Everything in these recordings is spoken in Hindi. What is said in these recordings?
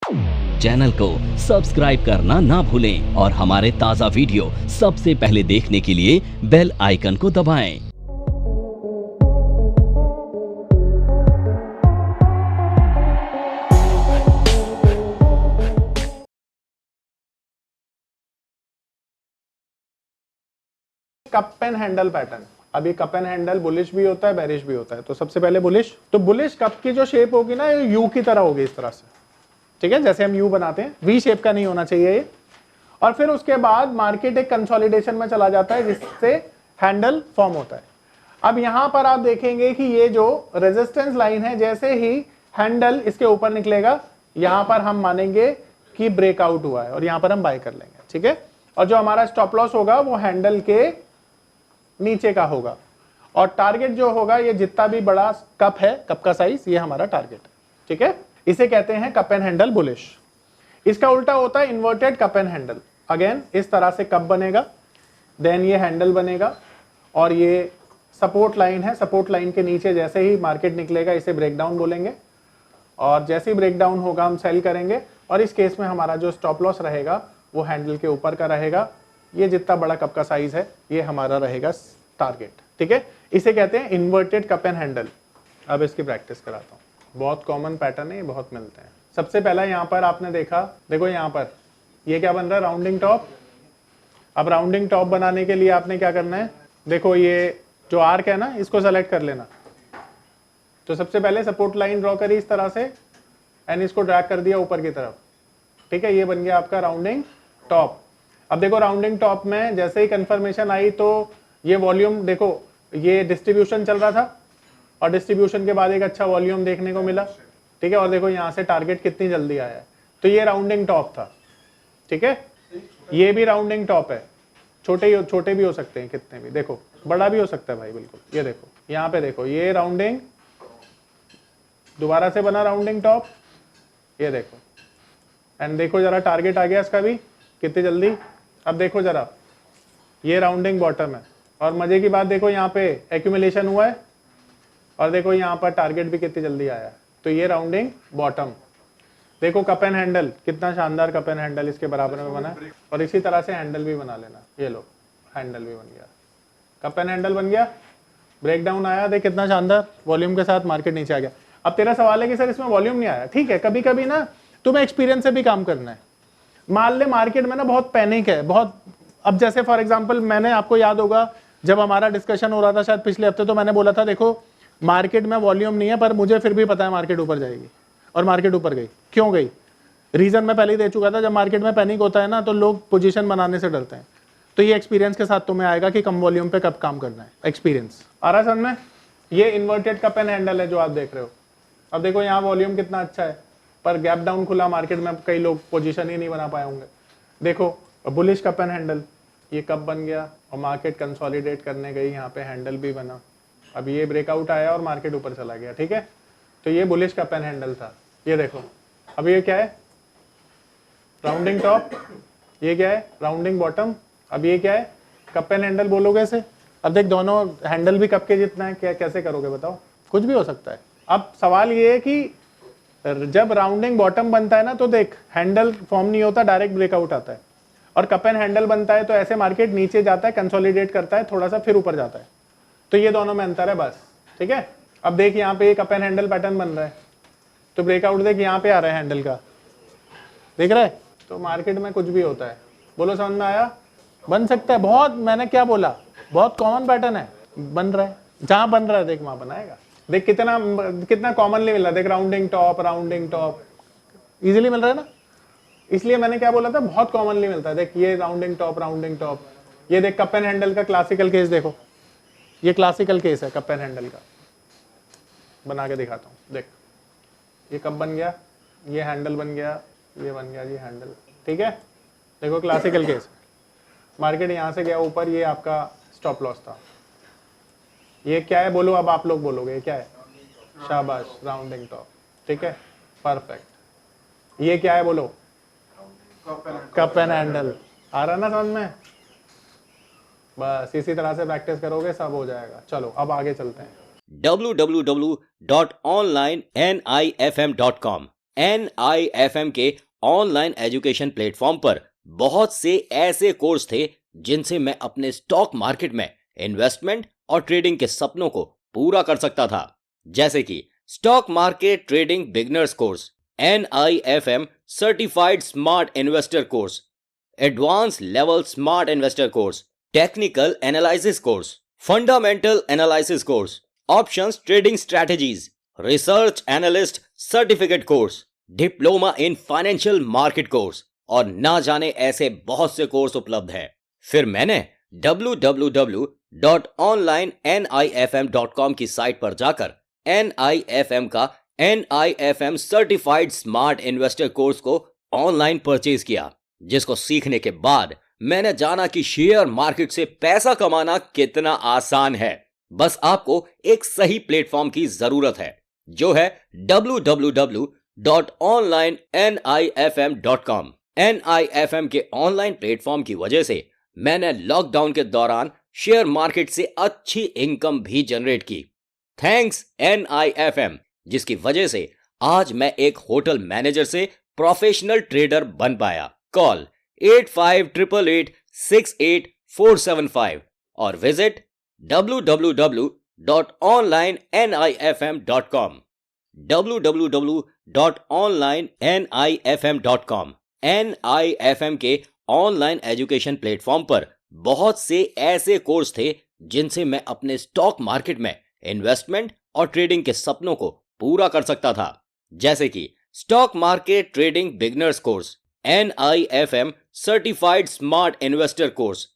चैनल को सब्सक्राइब करना ना भूलें और हमारे ताज़ा वीडियो सबसे पहले देखने के लिए बेल आइकन को दबाएं। कप पेन हैंडल पैटर्न। अभी कप एंड हैंडल बुलिश भी होता है, बेरिश भी होता है। तो सबसे पहले बुलिश, तो बुलिश कप की जो शेप होगी ना, ये यू की तरह होगी, इस तरह से, ठीक है, जैसे हम यू बनाते हैं, वी शेप का नहीं होना चाहिए ये। और फिर उसके बाद मार्केट एक कंसोलिडेशन में चला जाता है जिससे हैंडल फॉर्म होता है। अब यहां पर आप देखेंगे कि ये जो रेजिस्टेंस लाइन है, जैसे ही हैंडल इसके ऊपर निकलेगा, यहां पर हम मानेंगे कि ब्रेकआउट हुआ है और यहां पर हम बाय कर लेंगे, ठीक है। और जो हमारा स्टॉप लॉस होगा वो हैंडल के नीचे का होगा, और टारगेट जो होगा, ये जितना भी बड़ा कप है, कप का साइज, ये हमारा टारगेट है, ठीक है। इसे कहते हैं कप एंड हैंडल बुलिश। इसका उल्टा होता है inverted cup and handle. Again इस तरह से कप बनेगा, देन ये हैंडल बनेगा, और ये सपोर्ट लाइन है, सपोर्ट लाइन के नीचे जैसे ही मार्केट निकलेगा इसे ब्रेकडाउन बोलेंगे, और जैसे ही ब्रेकडाउन होगा हम सेल करेंगे। और इस केस में हमारा जो स्टॉप लॉस रहेगा वो हैंडल के ऊपर का रहेगा। ये जितना बड़ा कप का साइज है ये हमारा रहेगा टारगेट, ठीक है। इसे कहते हैं इन्वर्टेड कप एंड हैंडल। अब इसकी प्रैक्टिस कराता हूँ, बहुत कॉमन पैटर्न है, ये बहुत मिलते हैं। सबसे पहला यहाँ पर आपने देखा, देखो यहाँ पर ये क्या बन रहा है, राउंडिंग टॉप। अब राउंडिंग टॉप बनाने के लिए आपने क्या करना है, देखो ये जो आर्क है ना, इसको सेलेक्ट कर लेना। तो सबसे पहले सपोर्ट लाइन ड्रॉ करी इस तरह से, एंड इसको ड्रैग कर दिया ऊपर की तरफ, ठीक है। ये बन गया आपका राउंडिंग टॉप। अब देखो राउंडिंग टॉप में जैसे ही कंफर्मेशन आई तो ये वॉल्यूम, देखो ये डिस्ट्रीब्यूशन चल रहा था, और डिस्ट्रीब्यूशन के बाद एक अच्छा वॉल्यूम देखने को मिला, ठीक है। और देखो यहाँ से टारगेट कितनी जल्दी आया है, तो ये राउंडिंग टॉप था, ठीक है। ये भी राउंडिंग टॉप है, छोटे भी हो सकते हैं कितने भी, देखो बड़ा भी हो सकता है भाई, बिल्कुल। ये देखो यहाँ पे देखो, ये राउंडिंग दोबारा से बना राउंडिंग टॉप, ये देखो, एंड देखो जरा टारगेट आ गया इसका भी कितनी जल्दी। अब देखो जरा, ये राउंडिंग बॉटम है, और मजे की बात देखो यहाँ पे एक्यूमुलेशन हुआ है, और देखो यहाँ पर टारगेट भी कितनी जल्दी आया है। तो ये राउंडिंग बॉटम। देखो कप एंड हैंडल, कितना शानदार कप एंड हैंडल इसके बराबर में बना है। और इसी तरह से हैंडल भी बना लेना, ये लो हैंडल भी बन गया, कप एंड हैंडल बन गया। ब्रेकडाउन आया, देख कितना शानदार वॉल्यूम के साथ मार्केट नीचे आ गया। अब तेरा सवाल है कि सर इसमें वॉल्यूम नहीं आया, ठीक है, कभी कभी ना तुम्हें एक्सपीरियंस से भी काम करना है। मान ले मार्केट में ना बहुत पैनिक है, बहुत, अब जैसे फॉर एग्जांपल मैंने, आपको याद होगा जब हमारा डिस्कशन हो रहा था शायद पिछले हफ्ते, तो मैंने बोला था देखो मार्केट में वॉल्यूम नहीं है, पर मुझे फिर भी पता है मार्केट ऊपर जाएगी, और मार्केट ऊपर गई। क्यों गई, रीजन मैं पहले ही दे चुका था। जब मार्केट में पैनिक होता है ना, तो लोग पोजीशन बनाने से डरते हैं। तो ये एक्सपीरियंस के साथ तुम्हें आएगा कि कम वॉल्यूम पे कब काम करना है, एक्सपीरियंस आ रहा है समझ में। ये इन्वर्टेड कप एंड हैंडल है जो आप देख रहे हो। अब देखो यहाँ वॉल्यूम कितना अच्छा है, पर गैप डाउन खुला मार्केट में, कई लोग पोजीशन ही नहीं बना पाए होंगे। देखो बुलिश कप एंड हैंडल, ये कप बन गया और मार्केट कंसोलिडेट करने गई, यहाँ पे हैंडल भी बना। अब ये ब्रेकआउट आया और मार्केट ऊपर चला गया, ठीक है। तो ये बुलिश कप एंड हैंडल था। ये देखो अब ये क्या है, राउंडिंग टॉप, ये क्या है, राउंडिंग बॉटम। अब ये क्या है, कप एंड हैंडल बोलोगे इसे। अब देख दोनों, हैंडल भी कप के जितना है, क्या कैसे करोगे बताओ, कुछ भी हो सकता है। अब सवाल ये है कि जब राउंडिंग बॉटम बनता है ना, तो देख हैंडल फॉर्म नहीं होता, डायरेक्ट ब्रेकआउट आता है। और कप एंड हैंडल बनता है तो ऐसे मार्केट नीचे जाता है, कंसोलिडेट करता है थोड़ा सा, फिर ऊपर जाता है। तो ये दोनों में अंतर है बस, ठीक है। अब देख यहाँ पे कप एंड हैंडल पैटर्न बन रहा है, तो ब्रेकआउट देख यहाँ पे आ रहा है हैंडल का, देख रहा है। तो मार्केट में कुछ भी होता है, बोलो समझ में आया, बन सकता है। बहुत, मैंने क्या बोला, बहुत कॉमन पैटर्न है, बन रहा है, जहां बन रहा है देख वहां बनाएगा। देख कितना कॉमनली मिल रहा है, देख राउंडिंग टॉप इजीली मिल रहा है ना। इसलिए मैंने क्या बोला था, बहुत कॉमनली मिलता है। देख ये राउंडिंग टॉप, ये देख कप एंड हैंडल का क्लासिकल केस, देखो ये क्लासिकल केस है कप एंड हैंडल का, बना के दिखाता हूँ। देख ये कप बन गया, ये हैंडल बन गया, ये बन गया ये हैंडल, ठीक है। देखो क्लासिकल केस, मार्केट यहाँ से गया ऊपर, ये आपका स्टॉप लॉस था। ये क्या है बोलो, अब आप लोग बोलोगे ये क्या है, शाबाश, राउंडिंग टॉप, ठीक है, परफेक्ट। ये क्या है बोलो, कप एंड हैंडल। आ रहा ना समझ में, बस इसी तरह से प्रैक्टिस करोगे सब हो जाएगा। चलो अब आगे चलते हैं। www.onlinenifm.com NIFM के ऑनलाइन एजुकेशन प्लेटफॉर्म पर बहुत से ऐसे कोर्स थे जिनसे मैं अपने स्टॉक मार्केट में इन्वेस्टमेंट और ट्रेडिंग के सपनों को पूरा कर सकता था, जैसे कि stock market trading beginners course, NIFM certified smart investor course, advance level smart investor course, technical analysis course, fundamental analysis course, options trading strategies, research analyst certificate course, diploma in financial market course और ना जाने ऐसे बहुत से कोर्स उपलब्ध हैं। फिर मैंने www.onlinenifm.com की साइट पर जाकर NIFM का NIFM certified smart investor course को ऑनलाइन परचेज किया, जिसको सीखने के बाद मैंने जाना कि शेयर मार्केट से पैसा कमाना कितना आसान है। बस आपको एक सही प्लेटफॉर्म की जरूरत है, जो है www.onlinenifm.com। NIFM के ऑनलाइन प्लेटफॉर्म की वजह से मैंने लॉकडाउन के दौरान शेयर मार्केट से अच्छी इनकम भी जनरेट की। थैंक्स NIFM, जिसकी वजह से आज मैं एक होटल मैनेजर से प्रोफेशनल ट्रेडर बन पाया। कॉल 8588688475 और विजिट www.onlinenifm.com www.onlinenifm.com। NIFM के ऑनलाइन एजुकेशन प्लेटफॉर्म पर बहुत से ऐसे कोर्स थे जिनसे मैं अपने स्टॉक मार्केट में इन्वेस्टमेंट और ट्रेडिंग के सपनों को पूरा कर सकता था, जैसे कि stock market trading beginners course, NIFM certified smart investor course,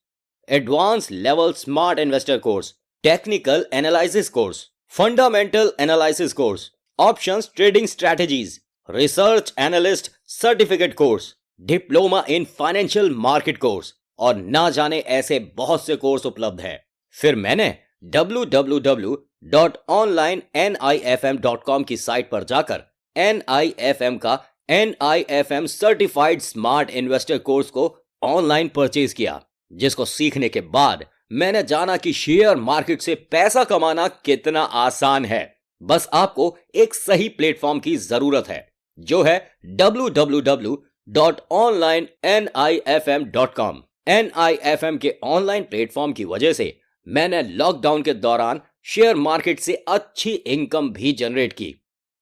advance level smart investor course, technical analysis course, fundamental analysis course, options trading strategies, research analyst certificate course, diploma in financial market course और ना जाने ऐसे बहुत से कोर्स उपलब्ध हैं। फिर मैंने www.onlinenifm.com की साइट पर जाकर NIFM का NIFM certified smart investor course को ऑनलाइन परचेज किया, जिसको सीखने के बाद मैंने जाना कि शेयर मार्केट से पैसा कमाना कितना आसान है। बस आपको एक सही प्लेटफॉर्म की जरूरत है, जो है www.onlinenifm.com। NIFM के ऑनलाइन प्लेटफॉर्म की वजह से मैंने लॉकडाउन के दौरान शेयर मार्केट से अच्छी इनकम भी जनरेट की।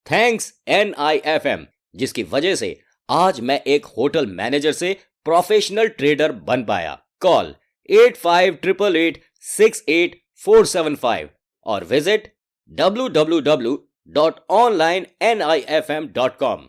थैंक्स NIFM, जिसकी वजह से आज मैं एक होटल मैनेजर से प्रोफेशनल ट्रेडर बन पाया। कॉल 8588688475 और विजिट www.onlinenifm.com